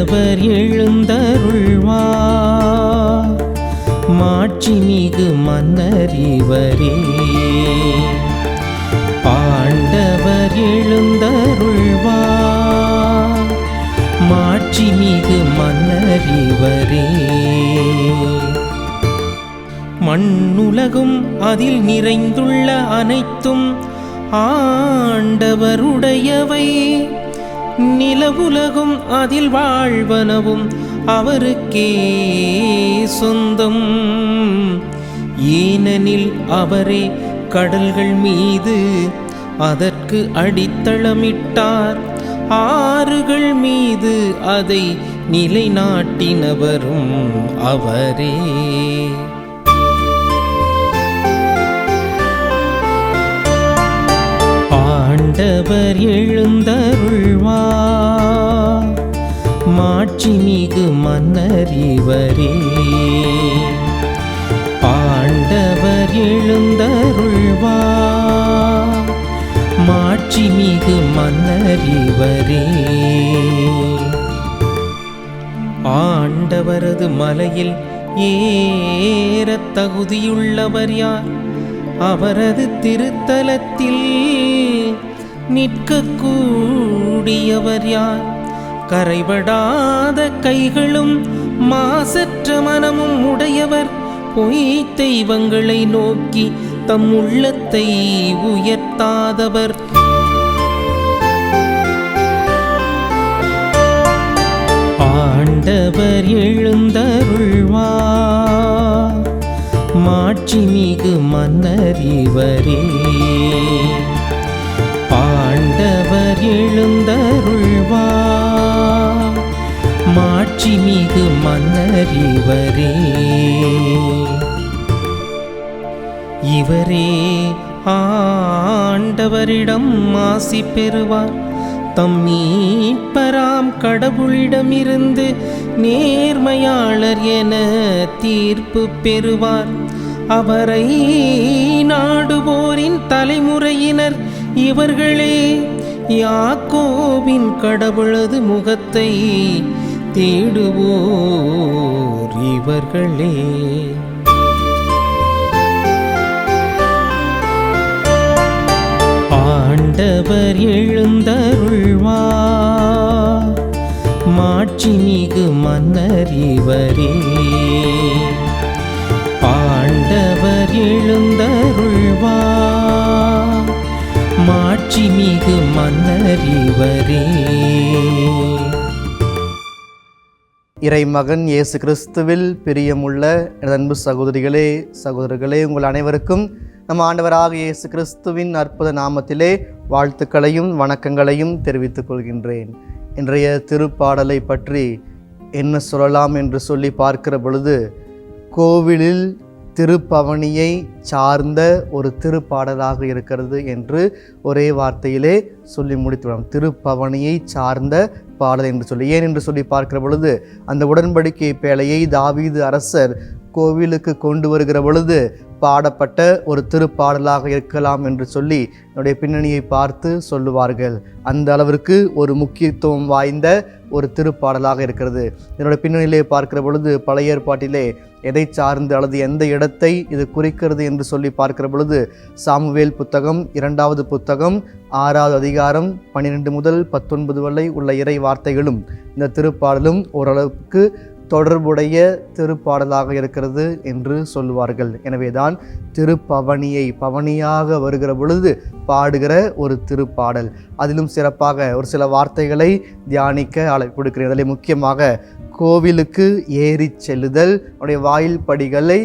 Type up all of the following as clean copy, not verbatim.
ஆண்டவர் எழுந்தருள்வார், மாட்சிமிகு மன்னர் இவரே. ஆண்டவர் எழுந்தருள்வார், மாட்சிமிகு மன்னர் இவரே. மண்ணுலகும் அதில் நிறைந்துள்ள அனைத்தும் ஆண்டவருடையவை, நிலவுலகும் அதில் வாழ்வனவும் அவருக்கே சொந்தம். ஏனெனில் அவரே கடல்கள் மீது அதற்கு அடித்தளமிட்டார், ஆறுகள் மீது அதை நிலைநாட்டினவரும் அவரே. ஆண்டவர் எழுந்தருள்வார், மாட்சிமிகு மன்னர் இவரே. ஆண்டவர் எழுந்தருள்வார், மாட்சிமிகு மன்னர் இவரே. ஆண்டவரது மலையில் ஏறத் தகுதியுள்ளவர் யார்? அவரது திருத்தலத்தில் நிற்கக்கூடியவர் யார்? கரைபடாத கைகளும் மாசற்ற மனமும் உடையவர், பொய் தெய்வங்களை நோக்கி தம் உள்ளத்தை உயர்த்தாதவர். ஆண்டவர் எழுந்தருள்வார், மாட்சிமிகு மன்னர் இவரே. ஆண்டவர் எழுந்தருள்வார், மாட்சிமிகு மன்னர் இவரே. இவரே ஆண்டவரிடம் ஆசி பெறுவார், தம் மீட்பராம் கடவுளிடமிருந்து நேர்மையாளர் என தீர்ப்பு பெறுவார். அவரை நாடுவோரின் தலைமுறையினர் இவர்களே, யாக்கோபின் கடவுளது முகத்தை தேடுவோர் இவர்களே. ஆண்டவர் எழுந்தருள்வார், மாட்சிமிகு மன்னர் இவரே. ஆண்டவர் எழுந்தருள்வார், மாட்சிமிகு மன்னர் இவரே. இறைமகன் இயேசு கிறிஸ்துவில் பிரியமுள்ள அன்பு சகோதரிகளே சகோதரர்களே, உங்கள் அனைவருக்கும் நம் ஆண்டவராக இயேசு கிறிஸ்துவின் அற்புத நாமத்திலே வாழ்த்துக்களையும் வணக்கங்களையும் தெரிவித்துக் கொள்கின்றேன். இன்றைய திருப்பாடலை பற்றி என்ன சொல்லலாம் என்று சொல்லி பார்க்கிற பொழுது, கோவிலில் திருப்பவனியை சார்ந்த ஒரு திருப்பாடலாக இருக்கிறது என்று ஒரே வார்த்தையிலே சொல்லி முடித்துள்ளோம். திருப்பவனியை சார்ந்த பாடல் என்று சொல்லி, ஏன் என்று சொல்லி பார்க்கிற பொழுது, அந்த உடன்படிக்கை பேழையை தாவீது அரசர் கோவிலுக்கு கொண்டு வருகிற பொழுது பாடப்பட்ட ஒரு திருப்பாடலாக இருக்கலாம் என்று சொல்லி என்னுடைய பின்னணியை பார்த்து சொல்லுவார்கள். அந்த அளவிற்கு ஒரு முக்கியத்துவம் வாய்ந்த ஒரு திருப்பாடலாக இருக்கிறது. என்னுடைய பின்னணியிலே பார்க்கிற பொழுது பழைய ஏற்பாட்டிலே எதை சார்ந்து அல்லது எந்த இடத்தை இது குறிக்கிறது என்று சொல்லி பார்க்கிற பொழுது, சாமுவேல் புத்தகம் 2வது புத்தகம் 6வது அதிகாரம் 12 முதல் 19 வரை உள்ள இறை வார்த்தைகளும் இந்த திருப்பாடலும் ஓரளவுக்கு தொடர்புடைய திருப்பாடலாக இருக்கிறது என்று சொல்லுவார்கள். எனவேதான் திருப்பவனியை பவனியாக வருகிற பொழுது பாடுகிற ஒரு திருப்பாடல். அதிலும் சிறப்பாக ஒரு சில வார்த்தைகளை தியானிக்க அழைப்பு கொடுக்கிறேன். அதில் முக்கியமாக கோவிலுக்கு ஏறி செல்லுதல், அவருடைய வாயில் படிகளை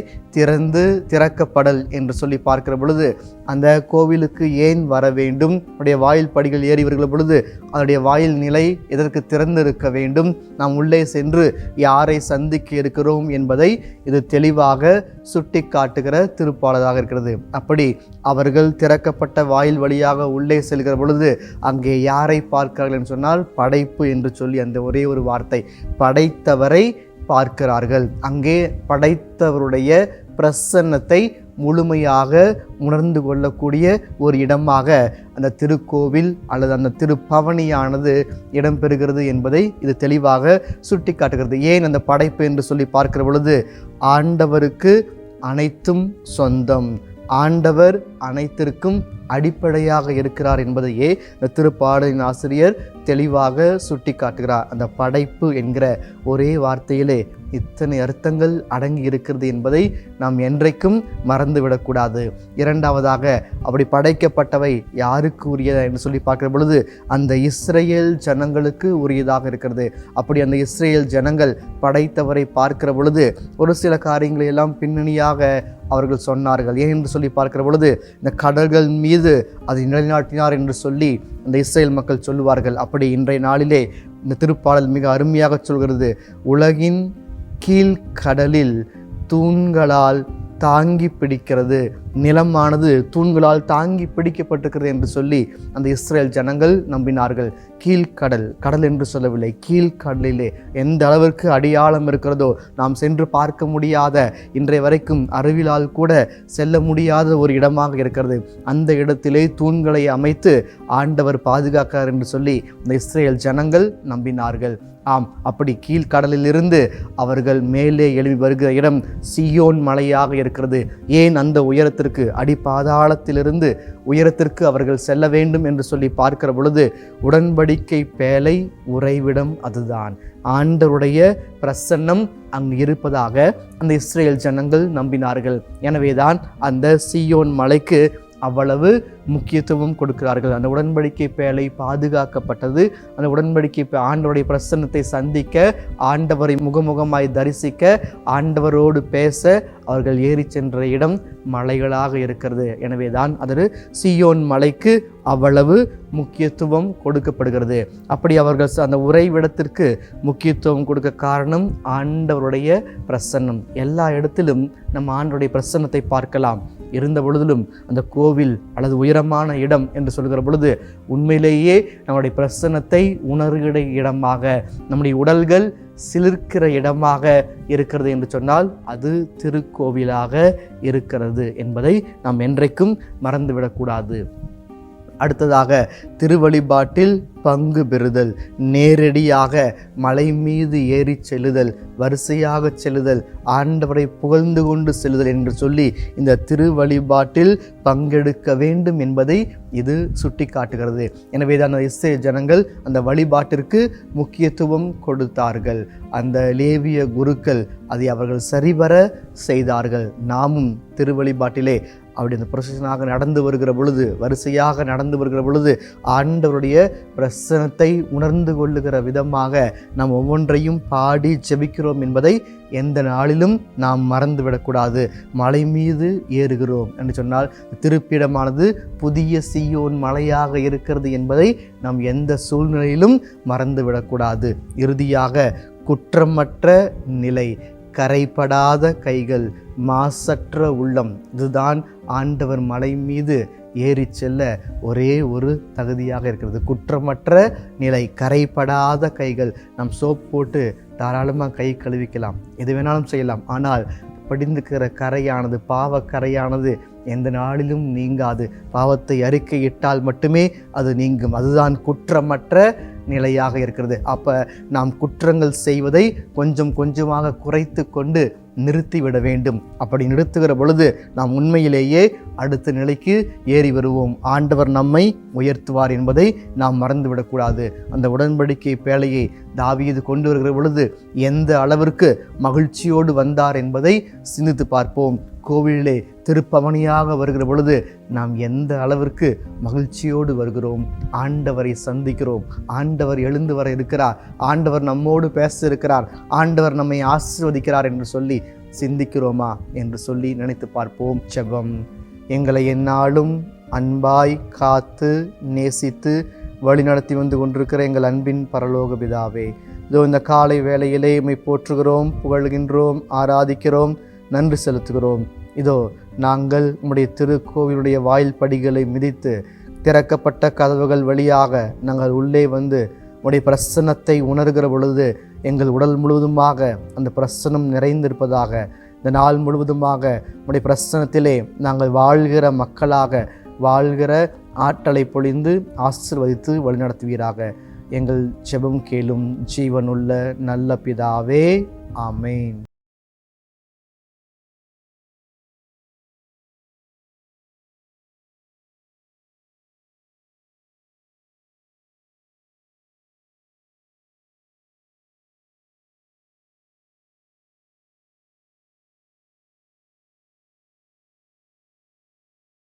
திறக்கப்படல் என்று சொல்லி பார்க்கிற பொழுது, அந்த கோவிலுக்கு ஏன் வர வேண்டும், அவருடைய வாயில் படிகள் ஏறி வருகிற பொழுது அதனுடைய வாயில் நிலை எதற்கு திறந்திருக்க வேண்டும், நாம் உள்ளே சென்று யாரை சந்திக்க இருக்கிறோம் என்பதை இது தெளிவாக சுட்டி காட்டுகிற திருப்பாடலாக இருக்கிறது. அப்படி அவர்கள் திறக்கப்பட்ட வாயில் வழியாக உள்ளே செல்கிற பொழுது அங்கே யாரை பார்க்கிறார்கள் என்று சொன்னால், படைப்பு என்று சொல்லி அந்த ஒரே ஒரு வார்த்தை, படைத்தவரை பார்க்கிறார்கள். அங்கே படைத்தவருடைய பிரசன்னத்தை முழுமையாக உணர்ந்து கொள்ளக்கூடிய ஒரு இடமாக அந்த திருக்கோவில் அல்லது அந்த திருப்பவனியானது இடம்பெறுகிறது என்பதை இது தெளிவாக சுட்டி காட்டுகிறது. ஏன் அந்த படைப்பு என்று சொல்லி பார்க்கிற பொழுது, ஆண்டவருக்கு அனைத்தும் சொந்தம், ஆண்டவர் அனைத்திற்கும் அடிப்படையாக இருக்கிறார் என்பதையே இந்த திருப்பாடலின் ஆசிரியர் தெளிவாக சுட்டி காட்டுகிறார். அந்த படைப்பு என்கிற ஒரே வார்த்தையிலே இத்தனை அர்த்தங்கள் அடங்கி இருக்கிறது என்பதை நாம் என்றைக்கும் மறந்துவிடக்கூடாது. இரண்டாவதாக, அப்படி படைக்கப்பட்டவை யாருக்கு உரியதா என்று சொல்லி பார்க்கிற பொழுது அந்த இஸ்ரேல் ஜனங்களுக்கு உரியதாக இருக்கிறது. அப்படி அந்த இஸ்ரேல் ஜனங்கள் படைத்தவரை பார்க்கிற பொழுது ஒரு சில காரியங்களை எல்லாம் பின்னணியாக அவர்கள் சொன்னார்கள். ஏன் என்று சொல்லி பார்க்கிற பொழுது, இந்த கடல்கள் மீது அதை நிலைநாட்டினார் என்று சொல்லி அந்த இஸ்ரேல் மக்கள் சொல்லுவார்கள். அப்படி இன்றைய நாளிலே இந்த திருப்பாடல் மிக அருமையாக சொல்கிறது, உலகின் கீழ்கடலில் தூண்களால் தாங்கி பிடிக்கிறது, நிலமானது தூண்களால் தாங்கி பிடிக்கப்பட்டிருக்கிறது என்று சொல்லி அந்த இஸ்ரேல் ஜனங்கள் நம்பினார்கள். கீழ்கடல், கடல் என்று சொல்லவில்லை, கீழ்கடலிலே எந்த அளவிற்கு அடியாழம் இருக்கிறதோ, நாம் சென்று பார்க்க முடியாத, இன்றைய வரைக்கும் அறிவிலால் கூட செல்ல முடியாத ஒரு இடமாக இருக்கிறது. அந்த இடத்திலே தூண்களை அமைத்து ஆண்டவர் பாதுகாக்கிறார் என்று சொல்லி இந்த இஸ்ரேல் ஜனங்கள் நம்பினார்கள். ஆம், அப்படி கீழ்கடலிலிருந்து அவர்கள் மேலே எழுப்பி வருகிற இடம் சீயோன் மலையாக இருக்கிறது. ஏன் அந்த உயரத்திற்கு, அடிப்பாதாளத்திலிருந்து உயரத்திற்கு அவர்கள் செல்ல வேண்டும் என்று சொல்லி பார்க்கிற பொழுது, உடன்படிக்கை பேழை உறைவிடம் அதுதான். ஆண்டவருடைய பிரசன்னம் அங்கு இருப்பதாக அந்த இஸ்ரேல் ஜனங்கள் நம்பினார்கள். எனவேதான் அந்த சீயோன் மலைக்கு அவ்வளவு முக்கியத்துவம் கொடுக்கிறார்கள். அந்த உடன்படிக்கை பேழை பாதுகாக்கப்பட்டது. அந்த உடன்படிக்கை ஆண்டவருடைய பிரசன்னத்தை சந்திக்க, ஆண்டவரை முகமுகமாய் தரிசிக்க, ஆண்டவரோடு பேச அவர்கள் ஏறி சென்ற இடம் மலைகளாக இருக்கிறது. எனவேதான் அது சீயோன் மலைக்கு அவ்வளவு முக்கியத்துவம் கொடுக்கப்படுகிறது. அப்படி அவர்கள் அந்த உறைவிடத்திற்கு முக்கியத்துவம் கொடுக்க காரணம் ஆண்டவருடைய பிரசன்னம். எல்லா இடத்திலும் நம்ம ஆண்டவருடைய பிரசன்னத்தை பார்க்கலாம். இருந்த பொழுதிலும் அந்த கோவில் அல்லது உயரமான இடம் என்று சொல்கிற பொழுது உண்மையிலேயே நம்முடைய பிரசன்னத்தை உணர்கிற இடமாக, நம்முடைய உடல்கள் சிலிர்க்கிற இடமாக இருக்கிறது என்று சொன்னால் அது திருக்கோவிலாக இருக்கிறது என்பதை நாம் என்றைக்கும் மறந்துவிடக்கூடாது. அடுத்ததாக, திருவழிபாட்டில் பங்கு பெறுதல், நேரடியாக மலை மீது ஏறி செல்லுதல், வரிசையாக செல்லுதல், ஆண்டவரை புகழ்ந்து கொண்டு செல்லுதல் என்று சொல்லி இந்த திருவழிபாட்டில் பங்கெடுக்க வேண்டும் என்பதை இது சுட்டி காட்டுகிறது. எனவே தான் இஸ்ரேல் ஜனங்கள் அந்த வழிபாட்டிற்கு முக்கியத்துவம் கொடுத்தார்கள். அந்த லேவிய குருக்கள் அதை அவர்கள் சரிவர செய்தார்கள். நாமும் திருவழிபாட்டிலே அப்படி அந்த ப்ரொசஷனாக நடந்து வருகிற பொழுது, வரிசையாக நடந்து வருகிற பொழுது ஆண்டவருடைய பிரசன்னத்தை உணர்ந்து கொள்ளுகிற விதமாக நாம் ஒவ்வொன்றையும் பாடி ஜெபிக்கிறோம் என்பதை எந்த நாளிலும் நாம் மறந்துவிடக்கூடாது. மலை மீது ஏறுகிறோம் என்று சொன்னால் திருப்பிடமானது புதிய சீயோன் மலையாக இருக்கிறது என்பதை நாம் எந்த சூழ்நிலையிலும் மறந்துவிடக்கூடாது. இறுதியாக, குற்றமற்ற நிலை, கரைபடாத கைகள், மாசற்ற உள்ளம், இதுதான் ஆண்டவர் மலை மீது ஏறி செல்ல ஒரே ஒரு தகுதியாக இருக்கிறது. குற்றமற்ற நிலை, கரைபடாத கைகள். நாம் சோப் போட்டு தாராளமாக கை கழுவிக்கலாம், எது வேணாலும் செய்யலாம். ஆனால் படிந்துக்கிற கரையானது, பாவ கரையானது எந்த நாளிலும் நீங்காது. பாவத்தை அறிக்கையிட்டால் மட்டுமே அது நீங்கும். அதுதான் குற்றமற்ற நிலையாக இருக்கிறது. அப்போ நாம் குற்றங்கள் செய்வதை கொஞ்சம் கொஞ்சமாக குறைத்து கொண்டு நிறுத்திவிட வேண்டும். அப்படி நிறுத்துகிற பொழுது நாம் உண்மையிலேயே அடுத்த நிலைக்கு ஏறி வருவோம். ஆண்டவர் நம்மை உயர்த்துவார் என்பதை நாம் மறந்துவிடக்கூடாது. அந்த உடன்படிக்கை பேழையை தாவீது கொண்டு வருகிற பொழுது எந்த அளவிற்கு மகிழ்ச்சியோடு வந்தார் என்பதை சிந்தித்து பார்ப்போம். கோவிலிலே திருப்பவனியாக வருகிற பொழுது நாம் எந்த அளவிற்கு மகிழ்ச்சியோடு வருகிறோம், ஆண்டவரை சந்திக்கிறோம், ஆண்டவர் எழுந்து வர இருக்கிறார், ஆண்டவர் நம்மோடு பேச இருக்கிறார், ஆண்டவர் நம்மை ஆசீர்வதிக்கிறார் என்று சொல்லி சிந்திக்கிறோமா என்று சொல்லி நினைத்து பார்ப்போம். ஜெபம். எங்களை எந்நாளும் அன்பாய் காத்து நேசித்து வழிநடத்தி வந்து கொண்டிருக்கிற எங்கள் அன்பின் பரலோக பிதாவே, இதோ இந்த காலை வேளையிலே உம்மை போற்றுகிறோம், புகழ்கின்றோம், ஆராதிக்கிறோம், நன்றி செலுத்துகிறோம். இதோ நாங்கள் உம்முடைய திருக்கோவிலுடைய வாயில் படிகளை மிதித்து திறக்கப்பட்ட கதவுகள் வழியாக நாங்கள் உள்ளே வந்து உம்முடைய பிரசன்னத்தை உணர்கிற பொழுது எங்கள் உடல் முழுவதுமாக அந்த பிரசன்னம் நிறைந்திருப்பதாக, இந்த நாள் முழுவதுமாக உம்முடைய பிரசன்னத்திலே நாங்கள் வாழ்கிற மக்களாக வாழ்கிற ஆற்றலை பொழிந்து ஆசீர்வதித்து வழிநடத்துவீராக. எங்கள் ஜெபம் கேளும் ஜீவனுள்ள நல்ல பிதாவே, ஆமென்.